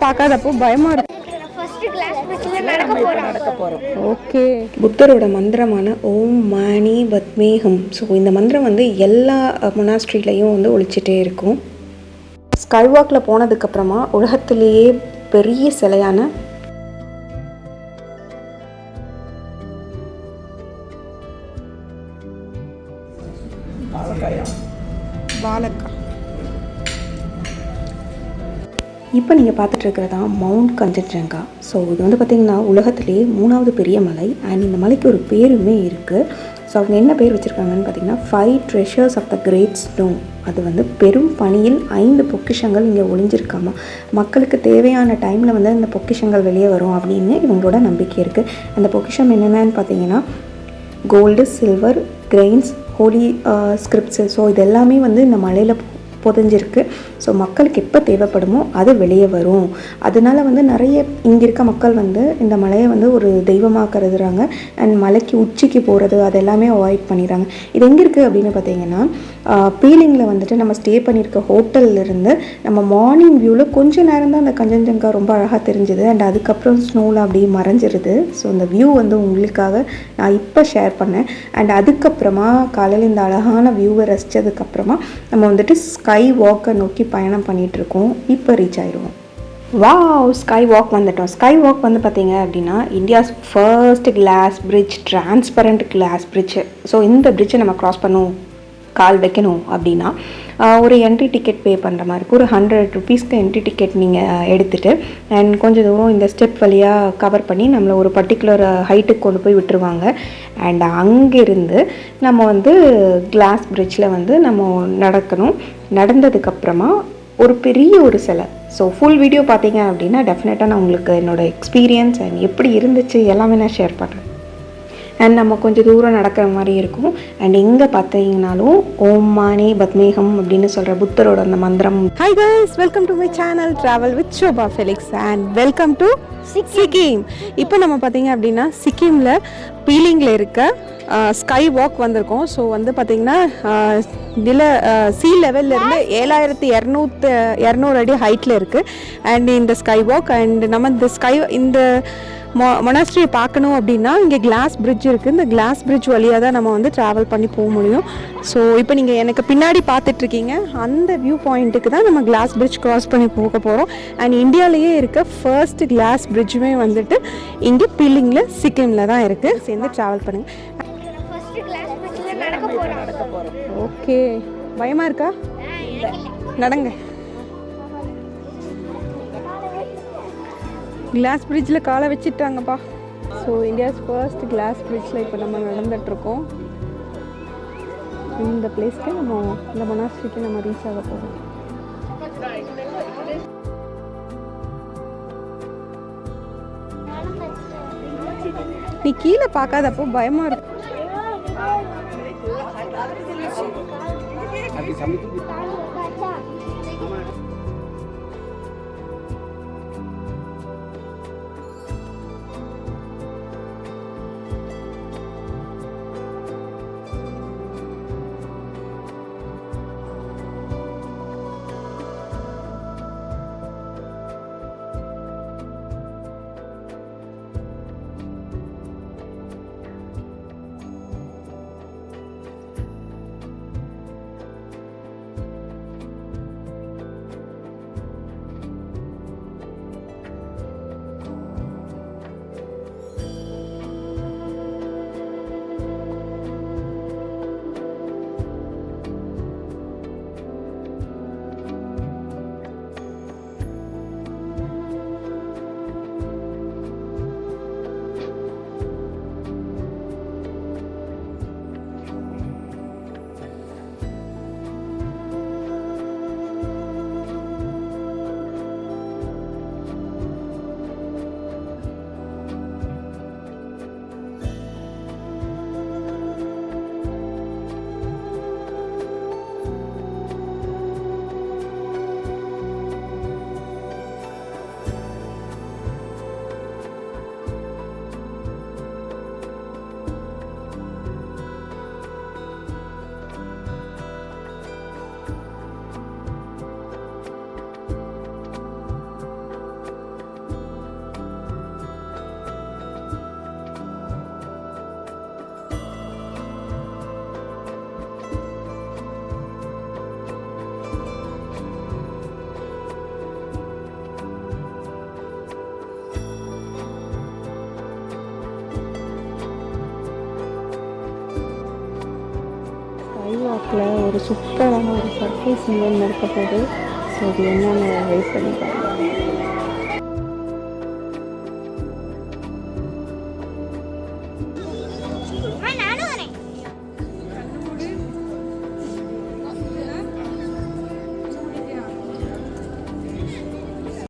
பார்க்காதப்போ பயமா இருக்கு. ஓகே. புத்தரோட மந்திரமான ஓம் மானி பத்மேகம். ஸோ இந்த மந்திரம் வந்து எல்லா மொனாஸ்ட்ரிலையும் வந்து ஒழிச்சிட்டே இருக்கும். ஸ்கைவாக்கில் போனதுக்கப்புறமா உலகத்திலேயே பெரிய சிலையான பாலக்கா இப்போ நீங்கள் பார்த்துட்ருக்கிறது தான் மவுண்ட் கஞ்சன்ஜங்கா. ஸோ இது வந்து பார்த்திங்கன்னா உலகத்திலேயே 3வது பெரிய மலை. அண்ட் இந்த மலைக்கு ஒரு பேருமே இருக்குது. ஸோ அவங்க என்ன பேர் வச்சுருக்காங்கன்னு பார்த்திங்கன்னா 5 treasures of the great snow. அது வந்து பெரும் பனியில் 5 பொக்கிஷங்கள் இங்கே ஒளிஞ்சிருக்காமா. மக்களுக்கு தேவையான டைமில் வந்து அந்த பொக்கிஷங்கள் வெளியே வரும் அப்படின்னு இவங்களோட நம்பிக்கை இருக்குது. அந்த பொக்கிஷம் என்னென்னு பார்த்தீங்கன்னா gold, silver, grains, holy scripts. So இது எல்லாமே வந்து இந்த மலையில் புதஞ்சிருக்கு. ஸோ மக்களுக்கு எப்போ தேவைப்படுமோ அது வெளியே வரும். அதனால வந்து நிறைய இங்கே இருக்க மக்கள் வந்து இந்த மலையை வந்து ஒரு தெய்வமாக கருதுகிறாங்க. அண்ட் மலைக்கு உச்சிக்கு போகிறது அது எல்லாமே அவாய்ட் பண்ணிடுறாங்க. இது எங்கே இருக்குது அப்படின்னு பார்த்தீங்கன்னா பீலிங்கில் வந்துட்டு நம்ம ஸ்டே பண்ணியிருக்க ஹோட்டல்லேருந்து நம்ம மார்னிங் வியூவில் கொஞ்சம் நேரம் தான் அந்த கஞ்சன்ஜங்கா ரொம்ப அழகாக தெரிஞ்சுது. அண்ட் அதுக்கப்புறம் ஸ்னோவில் அப்படியே மறைஞ்சிருது. ஸோ அந்த வியூ வந்து உங்களுக்காக நான் இப்போ ஷேர் பண்ணேன். அண்ட் அதுக்கப்புறமா காலையில் இந்த அழகான வியூவை ரசித்ததுக்கப்புறமா நம்ம வந்துட்டு ஸ்கை வாக்கை நோக்கி பயணம் பண்ணிகிட்ருக்கோம். இப்போ ரீச் ஆயிடுவோம். வாவ், ஸ்கை வாக் வந்துட்டோம். ஸ்கை வாக் வந்து பார்த்திங்க அப்படின்னா India's first glass bridge, transparent glass bridge. So இந்த பிரிட்ஜை நம்ம க்ராஸ் பண்ணுவோம், கால் வைக்கணும் அப்படின்னா ஒரு என்ட்ரி டிக்கெட் பே பண்ணுற மாதிரி இருக்கும். ஒரு 100 ருபீஸ்க்கு என்ட்ரி டிக்கெட் நீங்கள் எடுத்துகிட்டு அண்ட் கொஞ்சம் தூரம் இந்த ஸ்டெப் வழியாக கவர் பண்ணி நம்மளை ஒரு பர்டிகுலர் ஹைட்டுக்கு கொண்டு போய் விட்டுருவாங்க. அண்ட் அங்கேருந்து நம்ம வந்து கிளாஸ் பிரிட்ஜில் வந்து நம்ம நடக்கணும். நடந்ததுக்கப்புறமா ஒரு பெரிய ஒரு சிலை. ஸோ ஃபுல் வீடியோ பார்த்தீங்க அப்படின்னா டெஃபினட்டாக நான் உங்களுக்கு என்னோடய எக்ஸ்பீரியன்ஸ் அண்ட் எப்படி இருந்துச்சு எல்லாமே நான் ஷேர் பண்ணுறேன். அண்ட் நம்ம கொஞ்சம் தூரம் நடக்கிற மாதிரி இருக்கும். அண்ட் எங்கே பார்த்தீங்கன்னாலும் ஓம் மானி பத்மேகம் அப்படின்னு சொல்கிற புத்தரோட அந்த மந்திரம். Hi guys, welcome to my channel Travel with Shoba Felix and welcome to Sikkim. இப்போ நம்ம பார்த்தீங்க அப்படின்னா சிக்கிமில் பீலிங்கில் இருக்க ஸ்கை வாக் வந்திருக்கோம். ஸோ வந்து பார்த்திங்கன்னா சி லெவல்லேருந்து 7200 அடி ஹைட்டில் இருக்குது. அண்ட் இந்த ஸ்கை வாக் அண்ட் நம்ம இந்த மொனாஸ்ட்ரியை பார்க்கணும் அப்படின்னா இங்கே கிளாஸ் பிரிட்ஜ் இருக்குது. இந்த கிளாஸ் பிரிட்ஜ் வழியாக தான் நம்ம வந்து ட்ராவல் பண்ணி போக முடியும். ஸோ இப்போ நீங்கள் எனக்கு பின்னாடி பார்த்துட்ருக்கீங்க அந்த வியூ பாயிண்ட்டுக்கு தான் நம்ம கிளாஸ் பிரிட்ஜ் க்ராஸ் பண்ணி போக போகிறோம். அண்ட் இந்தியாவிலேயே இருக்க ஃபர்ஸ்ட் கிளாஸ் பிரிட்ஜுமே வந்துட்டு இங்கே பீலிங்கில் சிக்கிமில் தான் இருக்குது. சேர்ந்து ட்ராவல் பண்ணுங்கள். ஓகே, பயமாக இருக்கா? நடங்க. கிளாஸ் பிரிட்ஜில் காலை வச்சுட்டாங்கப்பா. ஸோ இந்தியாஸ் ஃபர்ஸ்ட் கிளாஸ் பிரிட்ஜில் இப்போ நம்ம நடந்துகிட்ருக்கோம். இந்த பிளேஸ்க்கு நம்ம இந்த மொனாஸ்ட்ரிக்கு நம்ம ரீச் ஆக போகிறோம். நீ கீழே பார்க்காதப்போ பயமாக இருக்கும். பார்க்கில் ஒரு சூப்பரான ஒரு சர்ப்ரைஸ் இங்கே நடக்க போகுது. ஸோ அது என்னென்னு வெயிட் பண்ணி பாருங்கள்.